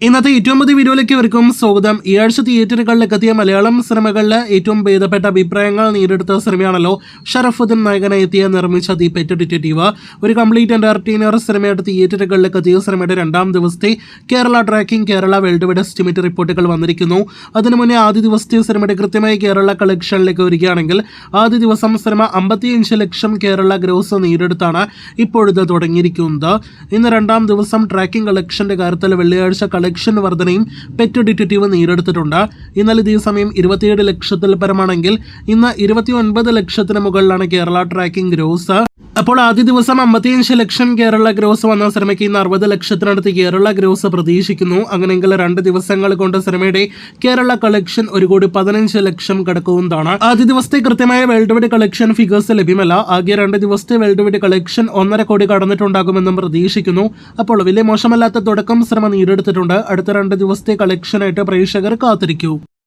ഇന്നത്തെ ഏറ്റവും പുതിയ വീഡിയോയിലേക്ക് ഇവർക്കും സ്വാഗതം. ഈ ആഴ്ച തിയേറ്ററുകളിലേക്ക് എത്തിയ മലയാളം സിനിമകളിൽ ഏറ്റവും ഭേദപ്പെട്ട അഭിപ്രായങ്ങൾ നേടിയെടുത്ത സിനിമയാണല്ലോ ഷറഫുദ്ദീൻ നായകനായി എത്തിയ നിർമ്മിച്ച ദി പെറ്റ് ഡിറ്റക്റ്റീവ്. ഒരു കംപ്ലീറ്റ് എന്റർടൈനർ സിനിമയായിട്ട് തിയേറ്ററുകളിലേക്ക് എത്തിയ സിനിമയുടെ രണ്ടാം ദിവസത്തെ Kerala tracking Kerala world wide estimate റിപ്പോർട്ടുകൾ വന്നിരിക്കുന്നു. അതിനു മുന്നേ ആദ്യ ദിവസത്തെ സിനിമയുടെ കൃത്യമായ കേരള കളക്ഷനിലേക്ക് വരികയാണെങ്കിൽ ആദ്യ ദിവസം സിനിമ 55 ലക്ഷം കേരള ഗ്രോസ് നേടിയെടുത്താണ് ഇപ്പോഴിത് തുടങ്ങിയിരിക്കുന്നത്. ഇന്ന് രണ്ടാം ദിവസം ട്രാക്കിംഗ് കളക്ഷന്റെ കാര്യത്തിൽ വെള്ളിയാഴ്ച കളക്ഷൻ വർധനയും പെറ്റ് ഡിറ്റക്റ്റീവ് നേടിയെടുത്തിട്ടുണ്ട്. ഇന്നലെ ഇതേ സമയം 27 ലക്ഷത്തിൽ പരമാണെങ്കിൽ ഇന്ന് 29 ലക്ഷത്തിന് മുകളിലാണ് കേരള ട്രാക്കിംഗ് ഗ്രോസ്. അപ്പോൾ ആദ്യ ദിവസം 55 ലക്ഷം കേരള ഗ്രോസ് വന്ന സിനിമയ്ക്ക് ഇന്ന് 60 ലക്ഷത്തിനടുത്ത് കേരള ഗ്രോസ് പ്രതീക്ഷിക്കുന്നു. അങ്ങനെയെങ്കിൽ 2 ദിവസങ്ങൾ കൊണ്ട് സിനിമയുടെ കേരള കളക്ഷൻ 1,15 ലക്ഷം കടക്കുന്നതാണ്. ആദ്യ ദിവസത്തെ കൃത്യമായ വേൾഡ് വൈഡ് കളക്ഷൻ ഫിഗേഴ്സ് ലഭ്യമല്ല. ആകെ 2 ദിവസത്തെ വേൾഡ് വൈഡ് കളക്ഷൻ 1.5 കോടി കടന്നിട്ടുണ്ടാകുമെന്നും പ്രതീക്ഷിക്കുന്നു. അപ്പോൾ വലിയ മോശമല്ലാത്ത തുടക്കം സിനിമ നേടിയെടുത്തിട്ടുണ്ട്. അടുത്ത 2 ദിവസത്തെ കളക്ഷനായിട്ട് പ്രേക്ഷകർ കാത്തിരിക്കൂ.